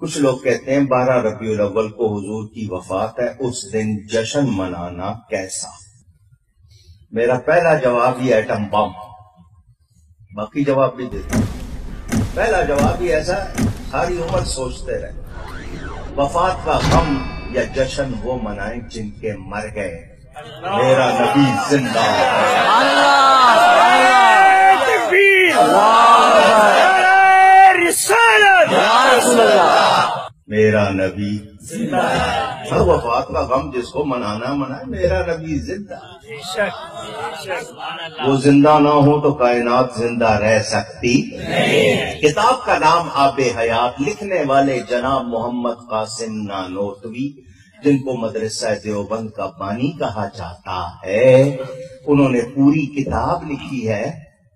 کچھ لوگ کہتے ہیں 12 ربیع الاول کو حضور کی وفات ہے، اس دن جشن منانا کیسا؟ میرا پہلا جواب یہ ایٹم بم، باقی جواب بھی دیتا ہوں۔ پہلا جواب ہی ایسا ہے، ساری عمر سوچتے رہے، وفات کا غم یا جشن وہ منائیں جن کے مر گئے، میرا نبی زندہ ہے۔ میرا نبی زندہ ہے، ہر وفات کا غم جس کو منانا منائے، میرا نبی زندہ ہے۔ وہ زندہ نہ ہو تو کائنات زندہ رہ سکتی نہیں۔ کتاب کا نام آب حیات، لکھنے والے جناب محمد قاسم نانوتوی، جن کو مدرسہ دیوبند کا بانی کہا جاتا ہے، انہوں نے پوری کتاب لکھی ہے،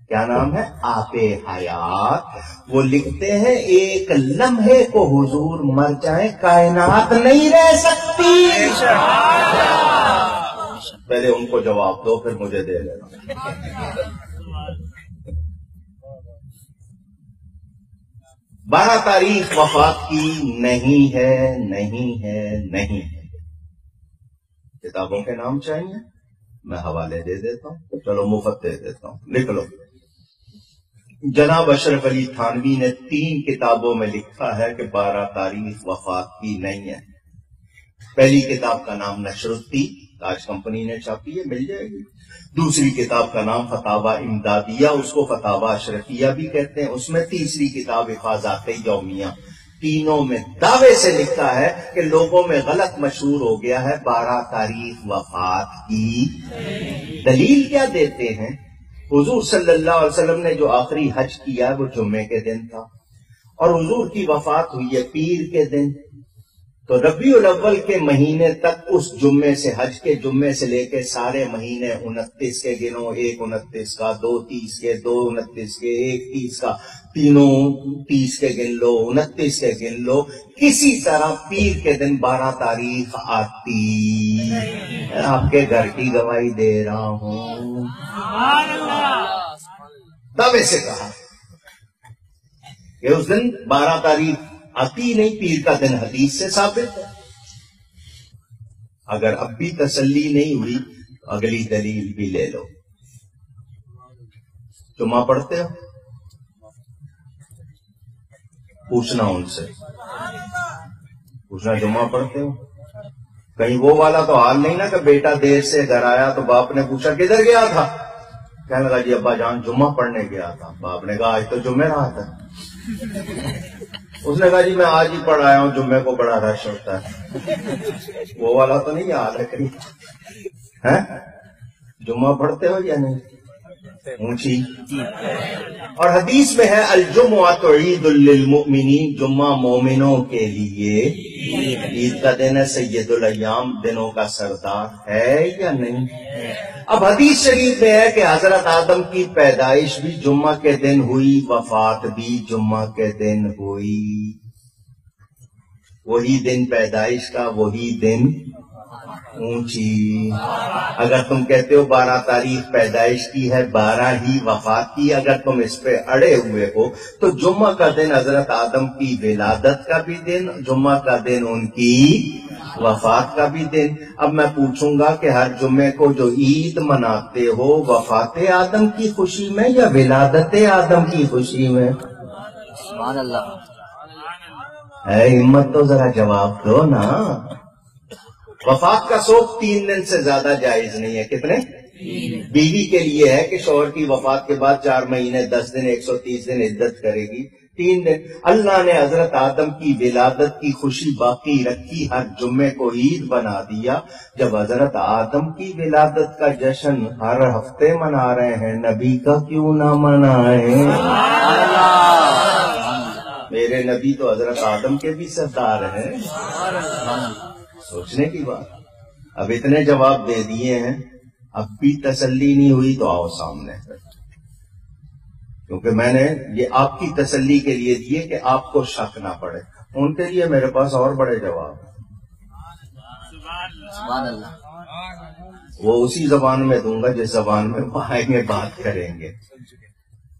کیا نام ہے؟ آب حیات۔ وہ لکھتے ہیں ایک لمحے کو حضور مر جائیں کائنات نہیں رہ سکتی۔ پہلے ان کو جواب دو پھر مجھے دے لینا۔ 12 تاریخ وفات کی نہیں ہے، نہیں ہے، نہیں ہے۔ کتابوں کے نام چاہیے، میں حوالے دے دیتا ہوں، چلو مفت دے دیتا ہوں، لکھ لو۔ جناب اشرف علی تھانوی نے 3 کتابوں میں لکھا ہے کہ 12 تاریخ وفات کی نہیں ہے۔ پہلی کتاب کا نام نشر الدین، تاج کمپنی نے چھاپی ہے، مل جائے گی۔ دوسری کتاب کا نام فتاوی امدادیہ، اس کو فتاوی اشرفیہ بھی کہتے ہیں، اس میں تیسری کتاب حفاظات یومیہ۔ تینوں میں دعوے سے لکھا ہے کہ لوگوں میں غلط مشہور ہو گیا ہے 12 تاریخ وفات کی۔ دلیل کیا دیتے ہیں؟ حضور صلی اللہ علیہ وسلم نے جو آخری حج کیا وہ جمعے کے دن تھا، اور حضور کی وفات ہوئی ہے پیر کے دن، تو ربیع الاول کے مہینے تک اس جمعے سے، حج کے جمعے سے لے کے سارے مہینے 29 کے گنو، 1 29 کا، 2 30 کے، 2 29 کے، 1 30 کا، تینوں 30 کے گن لو، 29 کے گن لو، کسی طرح پیر کے دن 12 تاریخ آتی۔ آپ کے گھر کی گواہی دے رہا ہوں، دعوے سے کہا کہ اس دن 12 تاریخ آتی نہیں، پیر کا دن حدیث سے ثابت ہے۔ اگر اب بھی تسلی نہیں ہوئی تو اگلی دلیل بھی لے لو۔ جمعہ پڑھتے ہو؟ پوچھنا ان سے، پوچھنا جمعہ پڑھتے ہو؟ کہیں وہ والا تو حال نہیں نا کہ بیٹا دیر سے گھر آیا تو باپ نے پوچھا کدھر گیا تھا، کہنے لگا جی ابا جان جمعہ پڑھنے گیا تھا۔ باپ نے کہا آج تو جمعہ رات ہے۔ اس نے کہا جی میں آج ہی پڑھ آیا ہوں، جمعے کو بڑا رش ہوتا ہے۔ وہ والا تو نہیں حال ہے کہیں، ہے؟ جمعہ پڑھتے ہو یا نہیں؟ اونچی۔ اور حدیث میں ہے الجمعۃ عید للمؤمنین، جمعہ مومنوں کے لیے عید کا دن ہے، سید الایام، دنوں کا سردار ہے یا نہیں؟ اب حدیث شریف میں ہے کہ حضرت آدم کی پیدائش بھی جمعہ کے دن ہوئی، وفات بھی جمعہ کے دن ہوئی۔ وہی دن پیدائش کا، وہی دن اونچی۔ اگر تم کہتے ہو 12 تاریخ پیدائش کی ہے، 12 ہی وفات کی، اگر تم اس پہ اڑے ہوئے ہو تو جمعہ کا دن حضرت آدم کی ولادت کا بھی دن، جمعہ کا دن ان کی وفات کا بھی دن۔ اب میں پوچھوں گا کہ ہر جمعے کو جو عید مناتے ہو، وفات آدم کی خوشی میں یا ولادت آدم کی خوشی میں؟ سبحان اللہ۔ اے ہمت تو ذرا جواب دو نا۔ وفات کا سوگ 3 دن سے زیادہ جائز نہیں ہے۔ کتنے؟ بیوی کے لیے ہے کہ شوہر کی وفات کے بعد 4 مہینے 10 دن 130 دن عدت کرے گی، 3 دن۔ اللہ نے حضرت آدم کی ولادت کی خوشی باقی رکھی، ہر جمعے کو عید بنا دیا۔ جب حضرت آدم کی ولادت کا جشن ہر ہفتے منا رہے ہیں، نبی کا کیوں نہ منائیں؟ میرے نبی تو حضرت آدم کے بھی سردار ہیں، سوچنے کی بات۔ اب اتنے جواب دے دیے ہیں، اب بھی تسلی نہیں ہوئی تو آؤ سامنے، کیونکہ میں نے یہ آپ کی تسلی کے لیے دیے کہ آپ کو شک نہ پڑے۔ ان کے لیے میرے پاس اور بڑے جواب ہیں، سبحان اللہ۔ وہ اسی زبان میں دوں گا جس زبان میں وہ آئیں گے بات کریں گے۔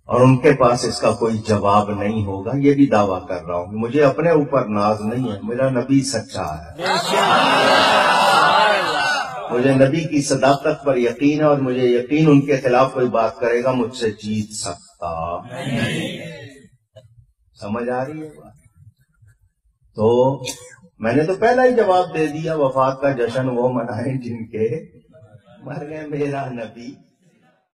اور ان کے پاس اس کا کوئی جواب نہیں ہوگا. یہ بھی دعویٰ کر رہا ہوں. مجھے اپنے اوپر ناز نہیں ہے، میرا نبی سچا ہے. مجھے نبی کی صداقت پر یقین ہے، اور مجھے یقین ان کے خلاف کوئی بات کرے گا مجھ سے جیت سکتا نہیں. سمجھ آ رہی ہے بات؟ تو میں نے تو پہلا ہی جواب دے دیا، وفات کا جشن وہ منائیں جن کے مر گئے. میرا نبی